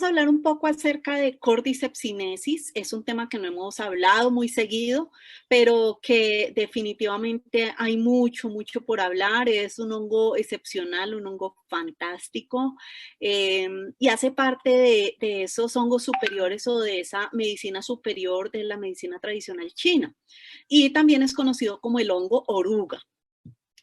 vamos a hablar un poco acerca de Cordyceps sinensis. Es un tema que no hemos hablado muy seguido, pero que definitivamente hay mucho por hablar. Es un hongo excepcional, un hongo fantástico, y hace parte de esos hongos superiores o de esa medicina superior de la medicina tradicional china. Y también es conocido como el hongo oruga.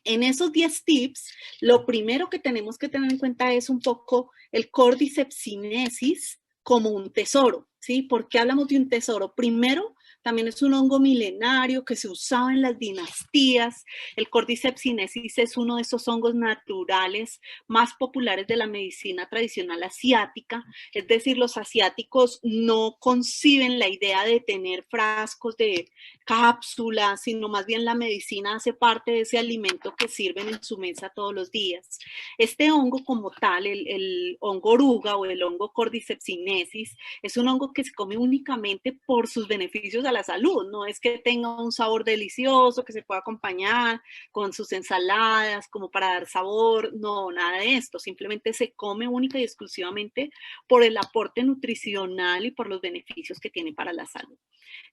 En esos 10 tips, lo primero que tenemos que tener en cuenta es un poco el Cordyceps sinensis como un tesoro, ¿sí? ¿Por qué hablamos de un tesoro? Primero, también es un hongo milenario que se usaba en las dinastías. El Cordyceps sinensis es uno de esos hongos naturales más populares de la medicina tradicional asiática. Es decir, los asiáticos no conciben la idea de tener frascos de cápsulas, sino más bien la medicina hace parte de ese alimento que sirven en su mesa todos los días. Este hongo como tal, el hongo oruga o el hongo Cordyceps sinensis, es un hongo que se come únicamente por sus beneficios a la salud. No es que tenga un sabor delicioso, que se pueda acompañar con sus ensaladas, como para dar sabor. No, nada de esto. Simplemente se come única y exclusivamente por el aporte nutricional y por los beneficios que tiene para la salud.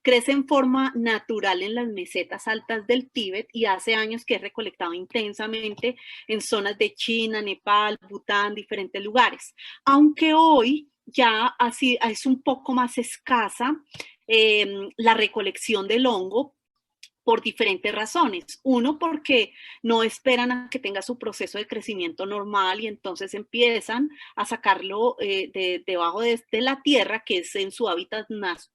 Crece en forma natural en las mesetas altas del Tíbet y hace años que es recolectado intensamente en zonas de China, Nepal, Bután, diferentes lugares. Aunque hoy ya así es un poco más escasa la recolección del hongo por diferentes razones. Uno, porque no esperan a que tenga su proceso de crecimiento normal y entonces empiezan a sacarlo debajo de la tierra, que es en su hábitat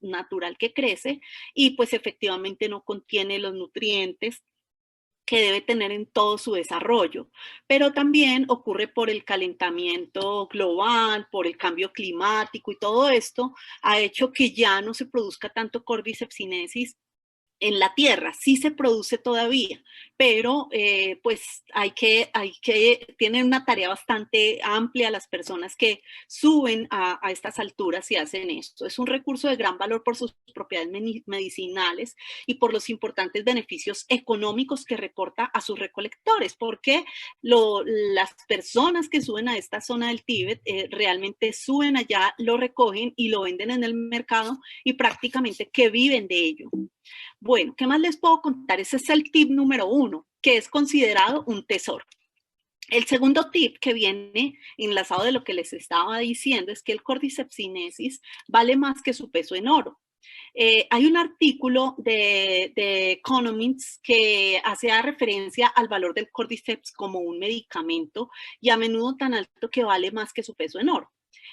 natural que crece, y pues efectivamente no contiene los nutrientes que debe tener en todo su desarrollo. Pero también ocurre por el calentamiento global, por el cambio climático y todo esto ha hecho que ya no se produzca tanto Cordyceps sinensis en la tierra. Sí se produce todavía, pero pues tienen una tarea bastante amplia las personas que suben a estas alturas y hacen esto. Es un recurso de gran valor por sus propiedades medicinales y por los importantes beneficios económicos que reporta a sus recolectores, porque las personas que suben a esta zona del Tíbet realmente suben allá, lo recogen y lo venden en el mercado y prácticamente que viven de ello. Bueno, ¿qué más les puedo contar? Ese es el tip número 1, que es considerado un tesoro. El segundo tip que viene enlazado de lo que les estaba diciendo es que el Cordyceps sinensis vale más que su peso en oro. Hay un artículo de Economics que hace referencia al valor del Cordyceps como un medicamento y a menudo tan alto que vale más que su peso en oro.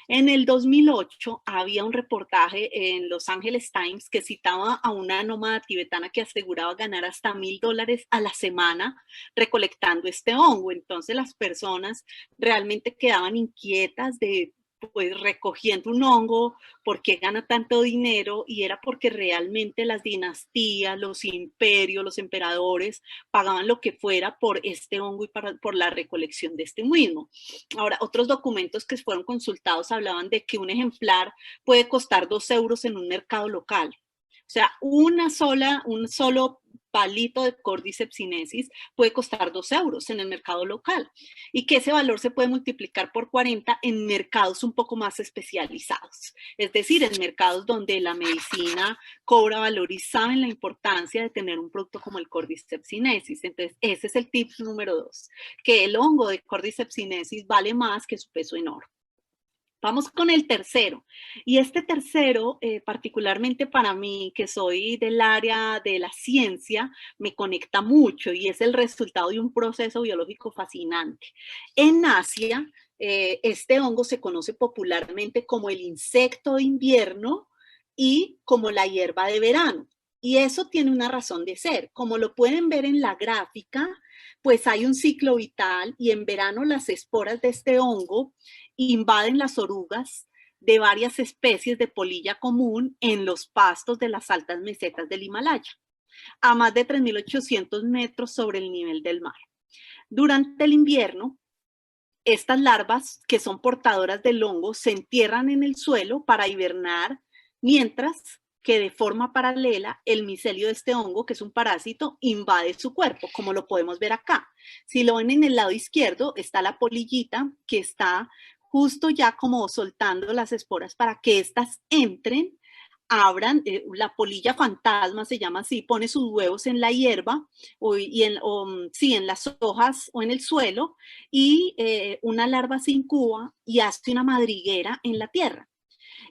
En el 2008 había un reportaje en Los Angeles Times que citaba a una nómada tibetana que aseguraba ganar hasta $1,000 a la semana recolectando este hongo. Entonces las personas realmente quedaban inquietas de pues recogiendo un hongo, ¿por qué gana tanto dinero? Y era porque realmente las dinastías, los imperios, los emperadores pagaban lo que fuera por este hongo y por la recolección de este mismo. Ahora, otros documentos que fueron consultados hablaban de que un ejemplar puede costar 2 euros en un mercado local. O sea, un solo palito de Cordyceps sinensis puede costar 2 euros en el mercado local y que ese valor se puede multiplicar por 40 en mercados un poco más especializados, es decir, en mercados donde la medicina cobra valor y saben la importancia de tener un producto como el Cordyceps sinensis. Entonces, ese es el tip número 2, que el hongo de Cordyceps sinensis vale más que su peso en oro. Vamos con el tercero. Y este tercero, particularmente para mí, que soy del área de la ciencia, me conecta mucho y es el resultado de un proceso biológico fascinante. En Asia, este hongo se conoce popularmente como el insecto de invierno y como la hierba de verano. Y eso tiene una razón de ser. Como lo pueden ver en la gráfica, pues hay un ciclo vital y en verano las esporas de este hongo invaden las orugas de varias especies de polilla común en los pastos de las altas mesetas del Himalaya, a más de 3.800 metros sobre el nivel del mar. Durante el invierno, estas larvas, que son portadoras del hongo, se entierran en el suelo para hibernar, mientras que de forma paralela el micelio de este hongo, que es un parásito, invade su cuerpo, como lo podemos ver acá. Si lo ven en el lado izquierdo, está la polillita que está justo ya como soltando las esporas para que éstas entren, abran, la polilla fantasma se llama así, pone sus huevos en la hierba sí, en las hojas o en el suelo y una larva se incuba y hace una madriguera en la tierra.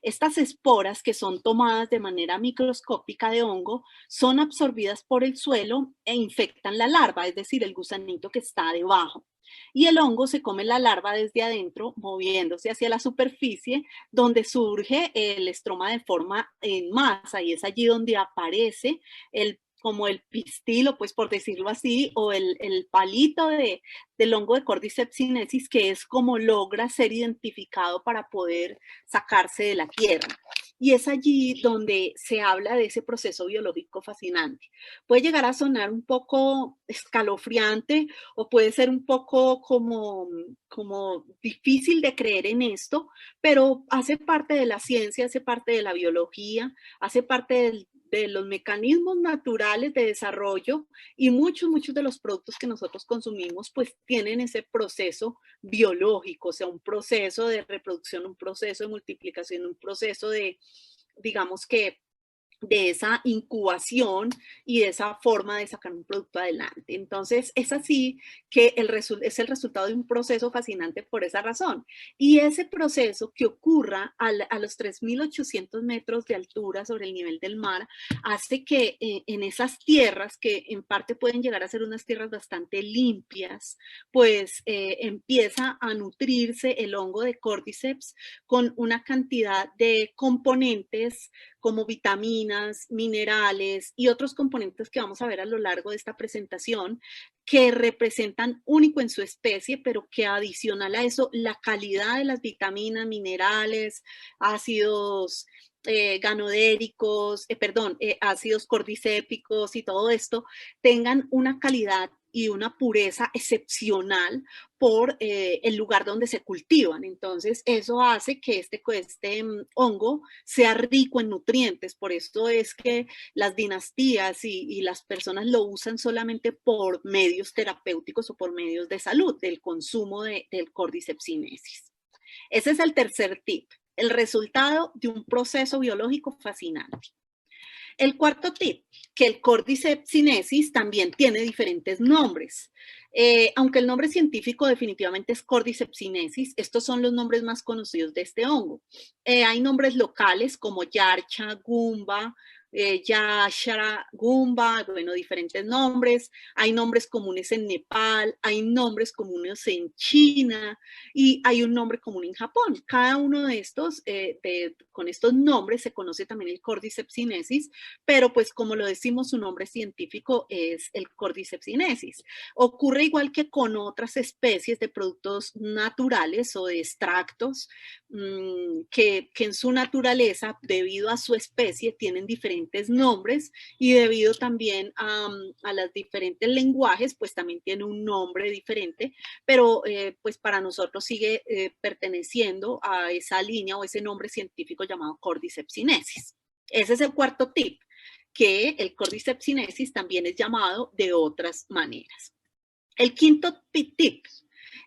Estas esporas, que son tomadas de manera microscópica de hongo, son absorbidas por el suelo e infectan la larva, es decir, el gusanito que está debajo. Y el hongo se come la larva desde adentro, moviéndose hacia la superficie, donde surge el estroma de forma en masa, y es allí donde aparece como el pistilo, pues por decirlo así, o el palito del hongo de Cordyceps sinensis, que es como logra ser identificado para poder sacarse de la tierra. Y es allí donde se habla de ese proceso biológico fascinante. Puede llegar a sonar un poco escalofriante o puede ser un poco como difícil de creer en esto, pero hace parte de la ciencia, hace parte de la biología, hace parte de los mecanismos naturales de desarrollo, y muchos de los productos que nosotros consumimos pues tienen ese proceso biológico, o sea, un proceso de reproducción, un proceso de multiplicación, un proceso digamos que de esa incubación y de esa forma de sacar un producto adelante. Entonces, es así que es el resultado de un proceso fascinante por esa razón. Y ese proceso que ocurra a los 3.800 metros de altura sobre el nivel del mar hace que en esas tierras, que en parte pueden llegar a ser unas tierras bastante limpias, pues empieza a nutrirse el hongo de Cordyceps con una cantidad de componentes como vitaminas, minerales y otros componentes que vamos a ver a lo largo de esta presentación, que representan único en su especie, pero que adicional a eso, la calidad de las vitaminas, minerales, ácidos ganodéricos, ácidos cordicépicos y todo esto, tengan una calidad y una pureza excepcional por el lugar donde se cultivan. Entonces, eso hace que este hongo sea rico en nutrientes. Por esto es que las dinastías y las personas lo usan solamente por medios terapéuticos o por medios de salud, del consumo del Cordyceps sinensis. Ese es el tercer tip, el resultado de un proceso biológico fascinante. El cuarto tip, que el Cordyceps sinensis también tiene diferentes nombres. Aunque el nombre científico definitivamente es Cordyceps sinensis, estos son los nombres más conocidos de este hongo. Hay nombres locales como Yarcha, Gumba, Yashara, Gumba, bueno, diferentes nombres. Hay nombres comunes en Nepal, hay nombres comunes en China y hay un nombre común en Japón. Cada uno de estos, con estos nombres se conoce también el Cordyceps sinensis, pero pues como lo decimos, su nombre científico es el Cordyceps sinensis. Ocurre igual que con otras especies de productos naturales o de extractos que en su naturaleza, debido a su especie, tienen diferentes nombres y debido también a los diferentes lenguajes, pues también tiene un nombre diferente, pero pues para nosotros sigue perteneciendo a esa línea o ese nombre científico llamado Cordyceps sinensis. Ese es el cuarto tip, que el Cordyceps sinensis también es llamado de otras maneras. El quinto tip,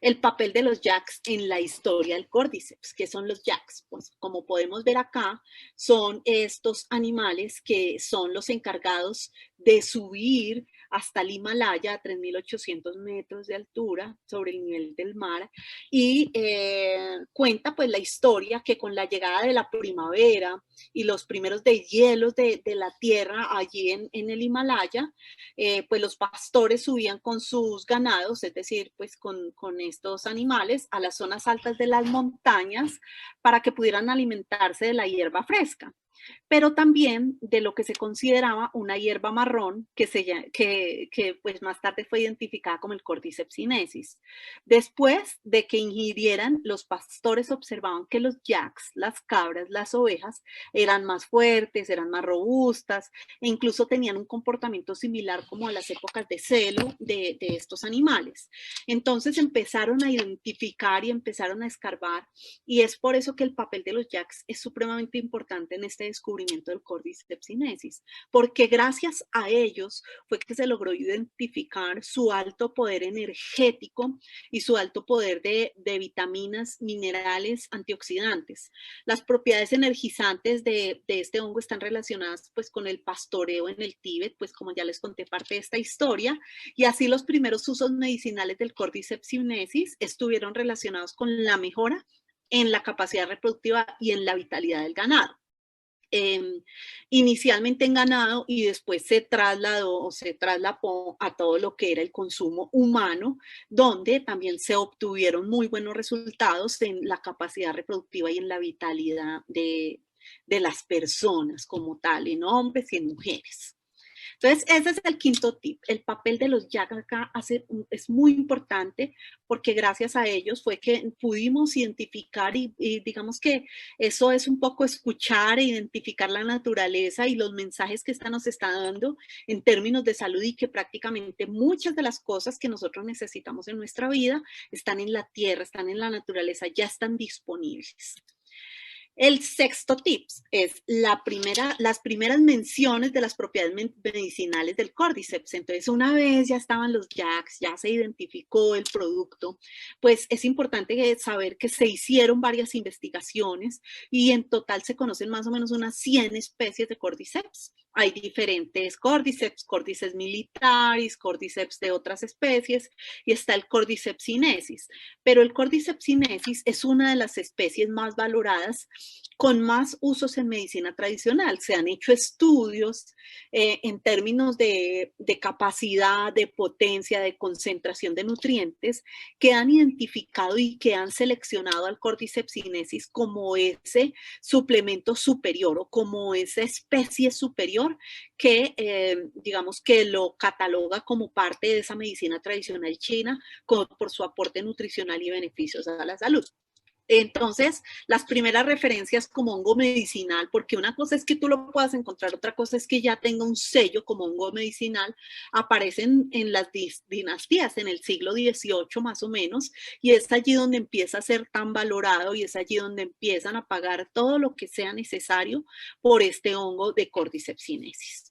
el papel de los yaks en la historia del Cordyceps. ¿Qué son los yaks? Pues como podemos ver acá, son estos animales que son los encargados de subir hasta el Himalaya a 3.800 metros de altura sobre el nivel del mar, y cuenta pues la historia que con la llegada de la primavera y los primeros deshielos de la tierra allí en el Himalaya, pues los pastores subían con sus ganados, es decir, pues con estos animales a las zonas altas de las montañas para que pudieran alimentarse de la hierba fresca, pero también de lo que se consideraba una hierba marrón que pues más tarde fue identificada como el Cordyceps sinensis. Después de que ingirieran, los pastores observaban que los yaks, las cabras, las ovejas, eran más fuertes, eran más robustas e incluso tenían un comportamiento similar como a las épocas de celo de estos animales. Entonces empezaron a identificar y empezaron a escarbar, y es por eso que el papel de los yaks es supremamente importante en este descubrimiento del Cordyceps sinensis, porque gracias a ellos fue que se logró identificar su alto poder energético y su alto poder de vitaminas, minerales, antioxidantes. Las propiedades energizantes de este hongo están relacionadas pues con el pastoreo en el Tíbet, pues como ya les conté parte de esta historia, y así los primeros usos medicinales del Cordyceps sinensis estuvieron relacionados con la mejora en la capacidad reproductiva y en la vitalidad del ganado. Inicialmente en ganado y después se trasladó o se trasladó a todo lo que era el consumo humano, donde también se obtuvieron muy buenos resultados en la capacidad reproductiva y en la vitalidad de las personas como tal, en hombres y en mujeres. Entonces, ese es el quinto tip. El papel de los yak acá es muy importante porque gracias a ellos fue que pudimos identificar y digamos que eso es un poco escuchar e identificar la naturaleza y los mensajes que esta nos está dando en términos de salud y que prácticamente muchas de las cosas que nosotros necesitamos en nuestra vida están en la tierra, están en la naturaleza, ya están disponibles. El sexto tip es las primeras menciones de las propiedades medicinales del Cordyceps. Entonces, una vez ya estaban los JAKs, ya se identificó el producto, pues es importante saber que se hicieron varias investigaciones y en total se conocen más o menos unas 100 especies de Cordyceps. Hay diferentes Cordyceps, Cordyceps militaris, Cordyceps de otras especies y está el Cordyceps sinensis. Pero el Cordyceps sinensis es una de las especies más valoradas con más usos en medicina tradicional. Se han hecho estudios en términos de capacidad, de potencia, de concentración de nutrientes que han identificado y que han seleccionado al Cordyceps sinensis como ese suplemento superior o como esa especie superior que digamos que lo cataloga como parte de esa medicina tradicional china por su aporte nutricional y beneficios a la salud. Entonces, las primeras referencias como hongo medicinal, porque una cosa es que tú lo puedas encontrar, otra cosa es que ya tenga un sello como hongo medicinal, aparecen en las dinastías, en el siglo XVIII más o menos, y es allí donde empieza a ser tan valorado y es allí donde empiezan a pagar todo lo que sea necesario por este hongo de Cordyceps sinensis.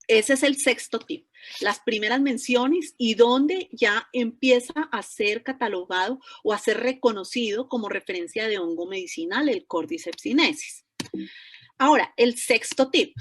Ese es el sexto tip, las primeras menciones y donde ya empieza a ser catalogado o a ser reconocido como referencia de hongo medicinal el Cordyceps sinensis. Ahora, el sexto tip,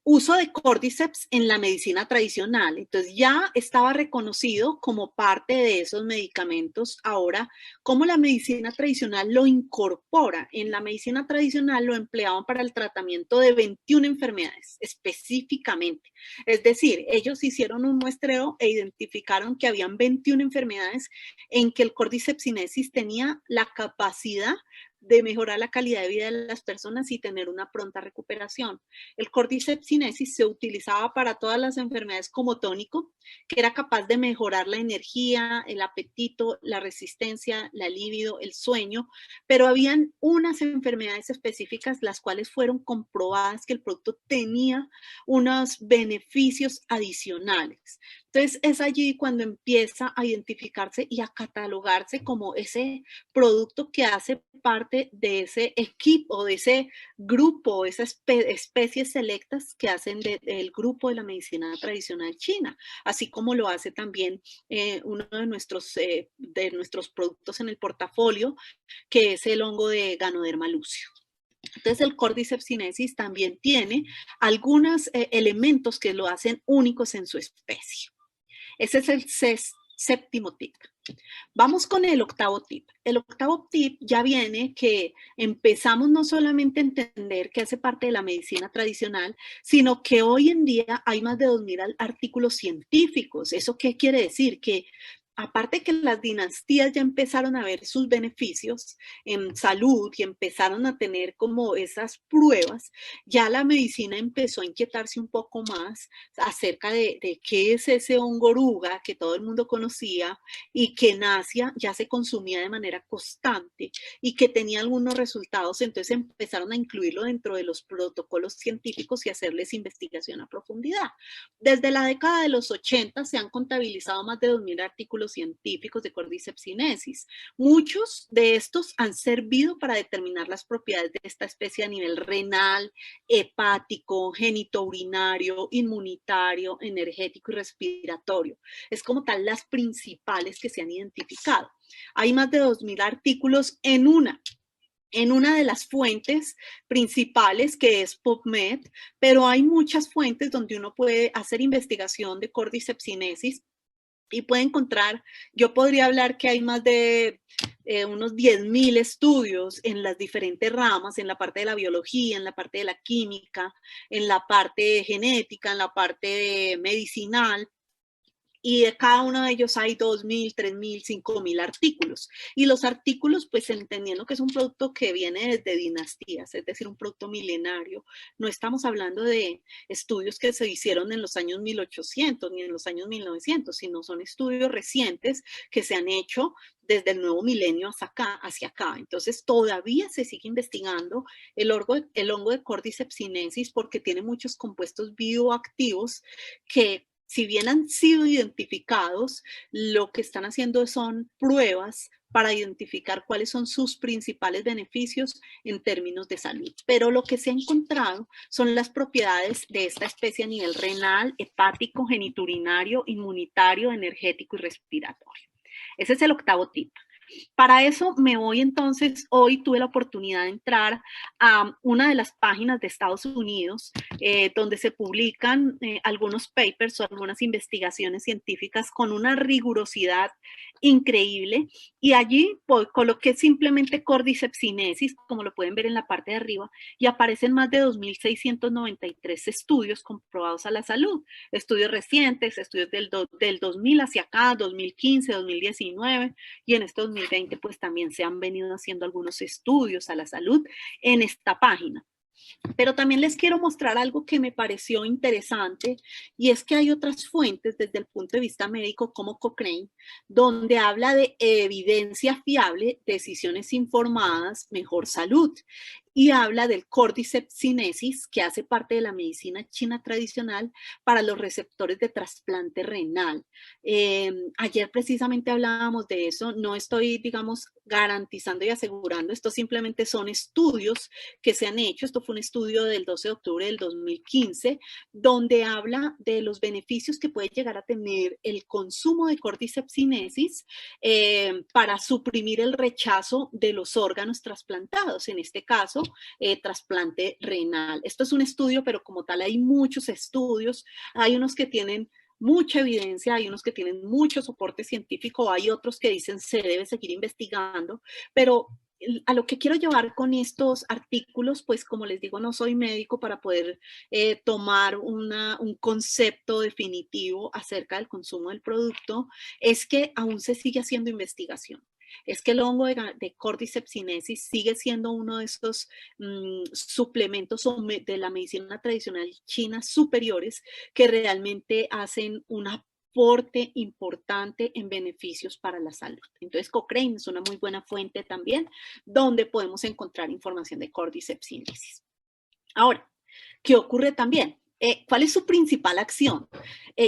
uso de Cordyceps en la medicina tradicional. Entonces ya estaba reconocido como parte de esos medicamentos. Ahora, ¿cómo la medicina tradicional lo incorpora? En la medicina tradicional lo empleaban para el tratamiento de 21 enfermedades específicamente. Es decir, ellos hicieron un muestreo e identificaron que habían 21 enfermedades en que el Cordyceps sinensis tenía la capacidad de mejorar la calidad de vida de las personas y tener una pronta recuperación. El Cordyceps sinensis se utilizaba para todas las enfermedades como tónico, que era capaz de mejorar la energía, el apetito, la resistencia, la libido, el sueño, pero habían unas enfermedades específicas las cuales fueron comprobadas que el producto tenía unos beneficios adicionales. Entonces es allí cuando empieza a identificarse y a catalogarse como ese producto que hace parte de ese equipo, de ese grupo, esas especies selectas que hacen del grupo de la medicina tradicional china, así como lo hace también uno de nuestros productos en el portafolio, que es el hongo de Ganoderma lucio. Entonces el Cordyceps sinensis también tiene algunos elementos que lo hacen únicos en su especie. Ese es el séptimo tip. Vamos con el octavo tip. El octavo tip ya viene que empezamos no solamente a entender que hace parte de la medicina tradicional, sino que hoy en día hay más de 2000 artículos científicos. ¿Eso qué quiere decir? Que aparte que las dinastías ya empezaron a ver sus beneficios en salud y empezaron a tener como esas pruebas, ya la medicina empezó a inquietarse un poco más acerca de qué es ese hongo oruga que todo el mundo conocía y que en Asia ya se consumía de manera constante y que tenía algunos resultados, entonces empezaron a incluirlo dentro de los protocolos científicos y hacerles investigación a profundidad. Desde la década de los 80 se han contabilizado más de 2000 artículos artículos científicos de Cordyceps Muchos de estos han servido para determinar las propiedades de esta especie a nivel renal, hepático, genitourinario, inmunitario, energético y respiratorio. Es como tal las principales que se han identificado. Hay más de 2000 artículos en una de las fuentes principales, que es PubMed, pero hay muchas fuentes donde uno puede hacer investigación de Cordyceps y puede encontrar, yo podría hablar que hay más de unos 10.000 estudios en las diferentes ramas, en la parte de la biología, en la parte de la química, en la parte genética, en la parte medicinal, y de cada uno de ellos hay 2.000, 3.000, 5.000 artículos. Y los artículos, pues entendiendo que es un producto que viene desde dinastías, es decir, un producto milenario, no estamos hablando de estudios que se hicieron en los años 1800 ni en los años 1900, sino son estudios recientes que se han hecho desde el nuevo milenio hacia acá. Entonces todavía se sigue investigando el hongo de Cordyceps sinensis porque tiene muchos compuestos bioactivos que, si bien han sido identificados, lo que están haciendo son pruebas para identificar cuáles son sus principales beneficios en términos de salud. Pero lo que se ha encontrado son las propiedades de esta especie a nivel renal, hepático, geniturinario, inmunitario, energético y respiratorio. Ese es el octavo tip. Para eso me voy entonces, hoy tuve la oportunidad de entrar a una de las páginas de Estados Unidos donde se publican algunos papers o algunas investigaciones científicas con una rigurosidad increíble, y allí coloqué simplemente Cordyceps sinensis, como lo pueden ver en la parte de arriba, y aparecen más de 2.693 estudios comprobados a la salud, estudios recientes, estudios del 2000 hacia acá, 2015, 2019, y en estos 2020 pues también se han venido haciendo algunos estudios a la salud en esta página. Pero también les quiero mostrar algo que me pareció interesante, y es que hay otras fuentes desde el punto de vista médico como Cochrane, donde habla de evidencia fiable, decisiones informadas, mejor salud, y habla del Cordyceps sinensis, que hace parte de la medicina china tradicional para los receptores de trasplante renal. Ayer precisamente hablábamos de eso, no estoy, digamos, garantizando y asegurando, esto simplemente son estudios que se han hecho. Esto fue un estudio del 12 de octubre del 2015, donde habla de los beneficios que puede llegar a tener el consumo de Cordyceps sinensis para suprimir el rechazo de los órganos trasplantados, en este caso, trasplante renal. Esto es un estudio, pero como tal hay muchos estudios, hay unos que tienen mucha evidencia, hay unos que tienen mucho soporte científico, hay otros que dicen se debe seguir investigando, pero a lo que quiero llevar con estos artículos, pues como les digo, no soy médico para poder tomar un concepto definitivo acerca del consumo del producto, es que aún se sigue haciendo investigación. Es que el hongo de Cordyceps sinensis sigue siendo uno de estos suplementos de la medicina tradicional china superiores que realmente hacen un aporte importante en beneficios para la salud. Entonces Cochrane es una muy buena fuente también donde podemos encontrar información de Cordyceps sinensis. Ahora, ¿qué ocurre también? ¿Cuál es su principal acción?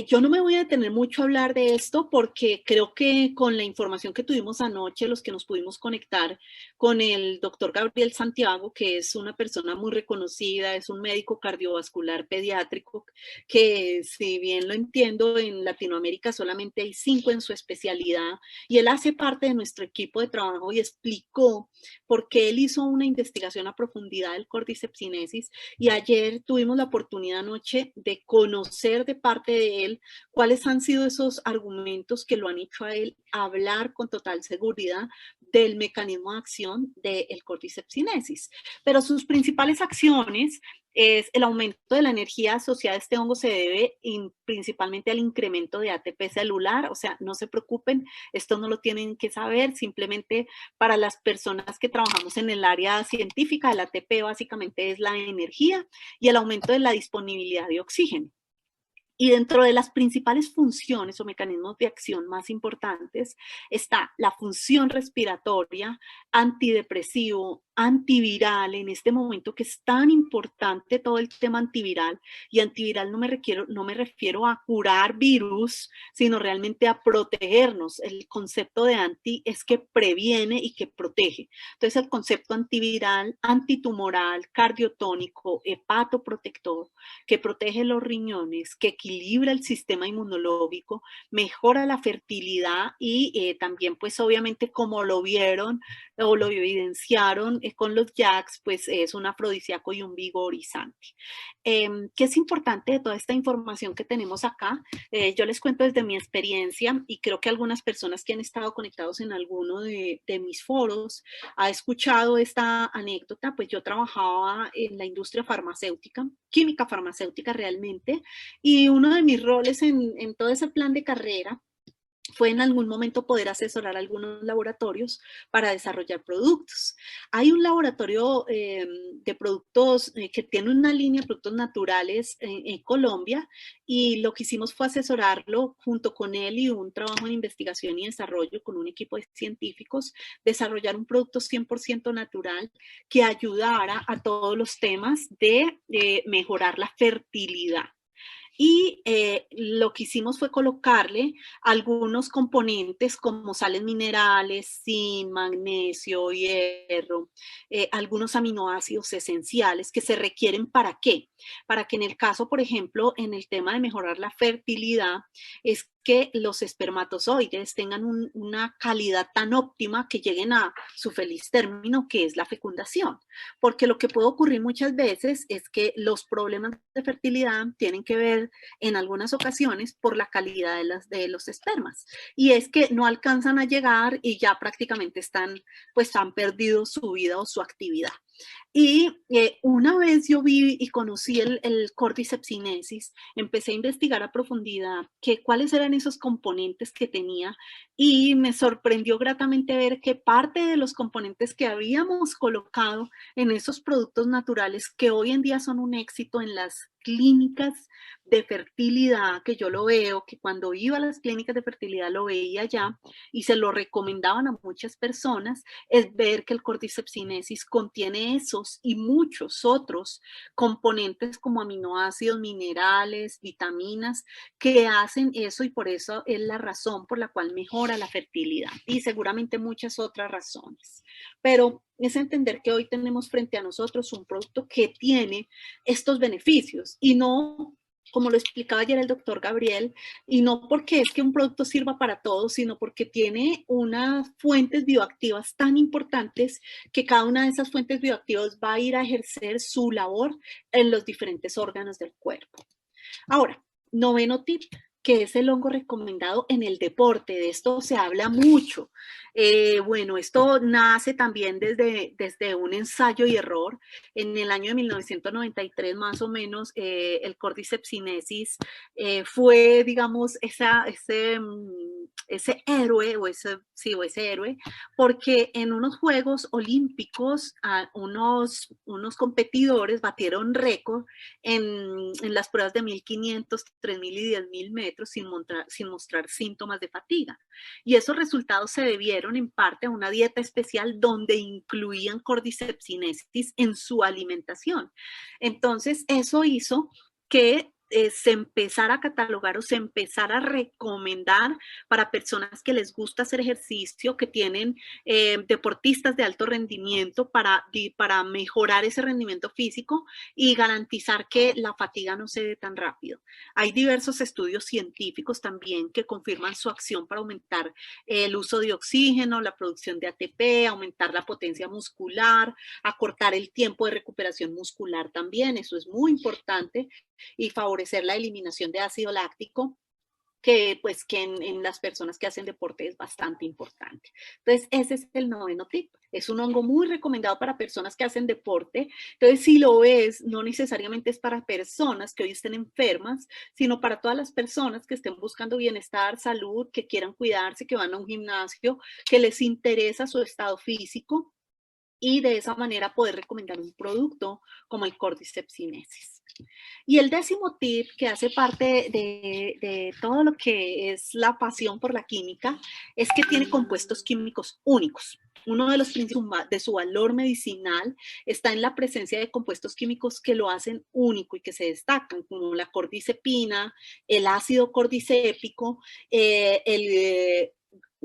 Yo no me voy a detener mucho a hablar de esto porque creo que con la información que tuvimos anoche, los que nos pudimos conectar con el doctor Gabriel Santiago, que es una persona muy reconocida, es un médico cardiovascular pediátrico, que si bien lo entiendo, en Latinoamérica solamente hay 5 en su especialidad, y él hace parte de nuestro equipo de trabajo y explicó por qué él hizo una investigación a profundidad del Cordyceps sinensis, y ayer tuvimos la oportunidad anoche de conocer de parte de él cuáles han sido esos argumentos que lo han hecho a él hablar con total seguridad del mecanismo de acción del Cordyceps sinensis. Pero sus principales acciones es el aumento de la energía asociada a este hongo. Se debe principalmente al incremento de ATP celular, o sea, no se preocupen, esto no lo tienen que saber, simplemente para las personas que trabajamos en el área científica, el ATP básicamente es la energía, y el aumento de la disponibilidad de oxígeno. Y dentro de las principales funciones o mecanismos de acción más importantes está la función respiratoria, antidepresivo, antiviral, en este momento que es tan importante todo el tema antiviral, y antiviral no me refiero a curar virus, sino realmente a protegernos. El concepto de anti es que previene y que protege. Entonces el concepto antiviral, antitumoral, cardiotónico, hepatoprotector, que protege los riñones, que equilibra el sistema inmunológico, mejora la fertilidad y también pues obviamente como lo vieron o lo evidenciaron con los JAKs, pues es un afrodisíaco y un vigorizante. ¿Qué es importante de toda esta información que tenemos acá? Yo les cuento desde mi experiencia y creo que algunas personas que han estado conectados en alguno de mis foros ha escuchado esta anécdota. Pues yo trabajaba en la industria farmacéutica, química farmacéutica realmente, y uno de mis roles en todo ese plan de carrera fue en algún momento poder asesorar a algunos laboratorios para desarrollar productos. Hay un laboratorio de productos que tiene una línea de productos naturales en Colombia, y lo que hicimos fue asesorarlo junto con él y un trabajo en investigación y desarrollo con un equipo de científicos, desarrollar un producto 100% natural que ayudara a todos los temas de mejorar la fertilidad. Y lo que hicimos fue colocarle algunos componentes como sales minerales, zinc, magnesio, hierro, algunos aminoácidos esenciales que se requieren ¿para qué? Para que en el caso, por ejemplo, en el tema de mejorar la fertilidad, es que los espermatozoides tengan una calidad tan óptima que lleguen a su feliz término, que es la fecundación. Porque lo que puede ocurrir muchas veces es que los problemas de fertilidad tienen que ver en algunas ocasiones por la calidad de los espermas. Y es que no alcanzan a llegar y ya prácticamente pues han perdido su vida o su actividad. Y una vez yo vi y conocí el Cordyceps sinensis, empecé a investigar a profundidad cuáles eran esos componentes que tenía, y me sorprendió gratamente ver que parte de los componentes que habíamos colocado en esos productos naturales, que hoy en día son un éxito en las clínicas de fertilidad, que yo lo veo, que cuando iba a las clínicas de fertilidad lo veía ya y se lo recomendaban a muchas personas, es ver que el Cordyceps sinensis contiene esos y muchos otros componentes como aminoácidos, minerales, vitaminas, que hacen eso, y por eso es la razón por la cual mejora la fertilidad, y seguramente muchas otras razones. Pero es entender que hoy tenemos frente a nosotros un producto que tiene estos beneficios, y no, como lo explicaba ayer el doctor Gabriel, y no porque es que un producto sirva para todos, sino porque tiene unas fuentes bioactivas tan importantes que cada una de esas fuentes bioactivas va a ir a ejercer su labor en los diferentes órganos del cuerpo. Ahora, noveno tip, que es el hongo recomendado en el deporte. De esto se habla mucho. Bueno, esto nace también desde un ensayo y error. En el año de 1993, más o menos, el Cordyceps sinensis fue, digamos, ese héroe, o ese héroe, porque en unos Juegos Olímpicos unos competidores batieron récord en las pruebas de 1500, 3000 y 10.000 metros sin mostrar síntomas de fatiga. Y esos resultados se debieron en parte a una dieta especial donde incluían Cordyceps sinensis en su alimentación. Entonces, eso hizo que se empezara a catalogar o se empezara a recomendar para personas que les gusta hacer ejercicio, que tienen deportistas de alto rendimiento, para mejorar ese rendimiento físico y garantizar que la fatiga no se dé tan rápido. Hay diversos estudios científicos también que confirman su acción para aumentar el uso de oxígeno, la producción de ATP, aumentar la potencia muscular, acortar el tiempo de recuperación muscular también, eso es muy importante, y favorecer la eliminación de ácido láctico, que pues que en las personas que hacen deporte es bastante importante. Entonces, ese es el noveno tip. Es un hongo muy recomendado para personas que hacen deporte. Entonces, si lo ves, no necesariamente es para personas que hoy estén enfermas, sino para todas las personas que estén buscando bienestar, salud, que quieran cuidarse, que van a un gimnasio, que les interesa su estado físico, y de esa manera poder recomendar un producto como el Cordyceps sinensis. Y el décimo tip, que hace parte de todo lo que es la pasión por la química, es que tiene compuestos químicos únicos. Uno de los principios de su valor medicinal está en la presencia de compuestos químicos que lo hacen único y que se destacan, como la cordycepina, el ácido cordicépico, el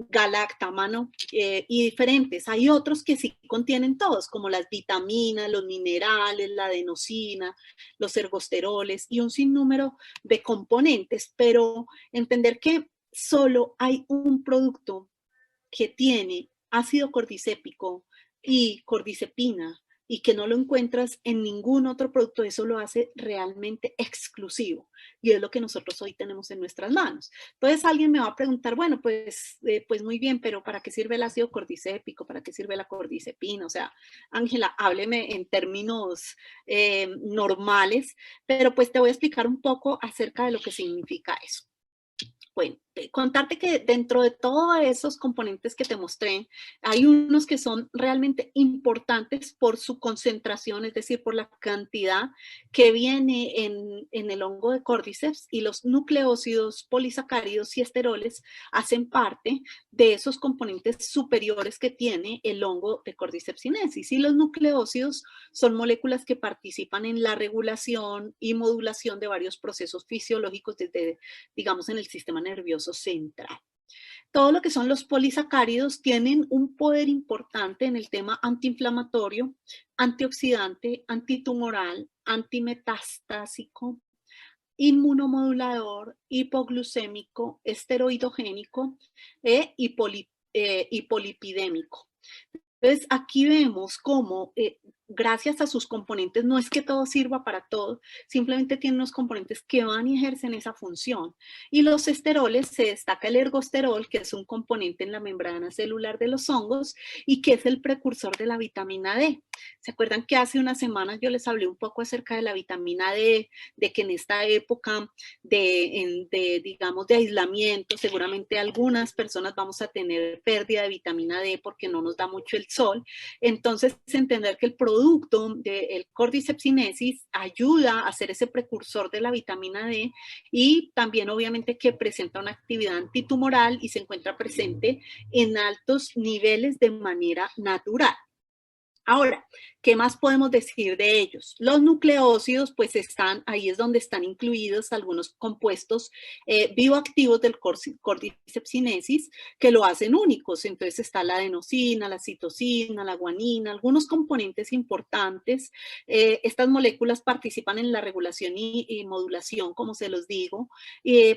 galactamano y diferentes. Hay otros que sí contienen todos, como las vitaminas, los minerales, la adenosina, los ergosteroles y un sinnúmero de componentes, pero entender que solo hay un producto que tiene ácido cordicépico y cordycepina y que no lo encuentras en ningún otro producto, eso lo hace realmente exclusivo y es lo que nosotros hoy tenemos en nuestras manos. Entonces alguien me va a preguntar, bueno, pues muy bien, pero ¿para qué sirve el ácido cordicépico? ¿Para qué sirve la cordycepina? O sea, Ángela, hábleme en términos normales, pero pues te voy a explicar un poco acerca de lo que significa eso. Bueno, contarte que dentro de todos esos componentes que te mostré, hay unos que son realmente importantes por su concentración, es decir, por la cantidad que viene en el hongo de Cordyceps, y los nucleócidos, polisacáridos y esteroles hacen parte de esos componentes superiores que tiene el hongo de Cordyceps sinensis. Y los nucleócidos son moléculas que participan en la regulación y modulación de varios procesos fisiológicos desde, digamos, en el sistema nervioso central. Todo lo que son los polisacáridos tienen un poder importante en el tema antiinflamatorio, antioxidante, antitumoral, antimetastásico, inmunomodulador, hipoglucémico, esteroidogénico y polipidémico. Entonces, aquí vemos cómo, gracias a sus componentes, no es que todo sirva para todo, simplemente tiene unos componentes que van y ejercen esa función. Y los esteroles, se destaca el ergosterol, que es un componente en la membrana celular de los hongos y que es el precursor de la vitamina D. ¿Se acuerdan que hace unas semanas yo les hablé un poco acerca de la vitamina D, de que en esta época digamos, de aislamiento, seguramente algunas personas vamos a tener pérdida de vitamina D porque no nos da mucho el sol? Entonces, entender que el producto del Cordyceps sinensis ayuda a ser ese precursor de la vitamina D y también obviamente que presenta una actividad antitumoral y se encuentra presente en altos niveles de manera natural. Ahora, ¿qué más podemos decir de ellos? Los nucleócidos, pues están, ahí es donde están incluidos algunos compuestos bioactivos del Cordyceps sinensis que lo hacen únicos. Entonces está la adenosina, la citosina, la guanina, algunos componentes importantes. Estas moléculas participan en la regulación y modulación, como se los digo.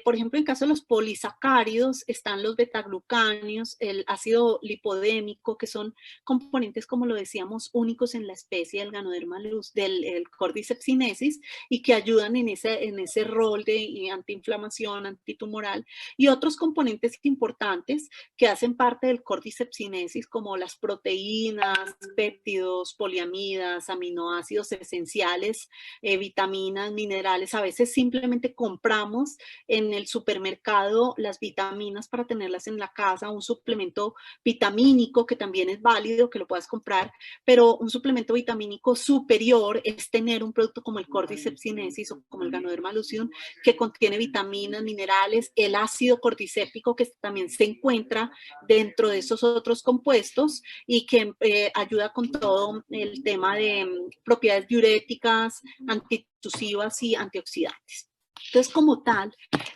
Por ejemplo, en caso de los polisacáridos están los betaglucanios, el ácido lipodémico, que son componentes, como lo decíamos, únicos en la especie del Ganoderma del Cordyceps sinensis y que ayudan en ese rol de antiinflamación, antitumoral, y otros componentes importantes que hacen parte del Cordyceps sinensis como las proteínas, péptidos, poliamidas, aminoácidos esenciales, vitaminas, minerales. A veces simplemente compramos en el supermercado las vitaminas para tenerlas en la casa, un suplemento vitamínico que también es válido que lo puedas comprar, pero un suplemento vitamínico superior es tener un producto como el Cordyceps sinensis o como el Ganoderma lucidum, que contiene vitaminas, minerales, el ácido cordicépico que también se encuentra dentro de esos otros compuestos y que ayuda con todo el tema de propiedades diuréticas, antitusivas y antioxidantes. Entonces, como tal,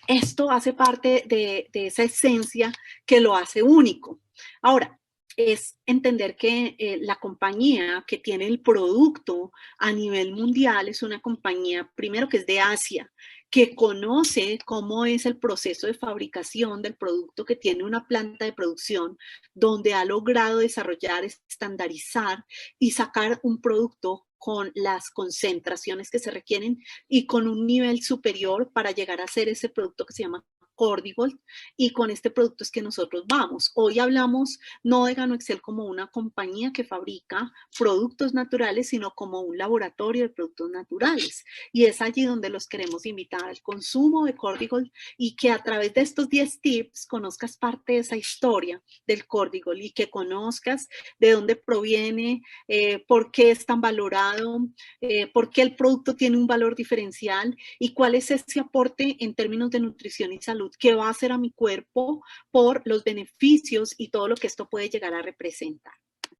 esto hace parte de esa esencia que lo hace único. Ahora, es entender que la compañía que tiene el producto a nivel mundial es una compañía, primero, que es de Asia, que conoce cómo es el proceso de fabricación del producto, que tiene una planta de producción donde ha logrado desarrollar, estandarizar y sacar un producto con las concentraciones que se requieren y con un nivel superior para llegar a ser ese producto que se llama Cordigold y con este producto es que nosotros vamos. Hoy hablamos no de Ganoexcel como una compañía que fabrica productos naturales, sino como un laboratorio de productos naturales. Y es allí donde los queremos invitar al consumo de Cordigold y que a través de estos 10 tips conozcas parte de esa historia del Cordigold y que conozcas de dónde proviene, por qué es tan valorado, por qué el producto tiene un valor diferencial y cuál es ese aporte en términos de nutrición y salud que va a hacer a mi cuerpo por los beneficios y todo lo que esto puede llegar a representar.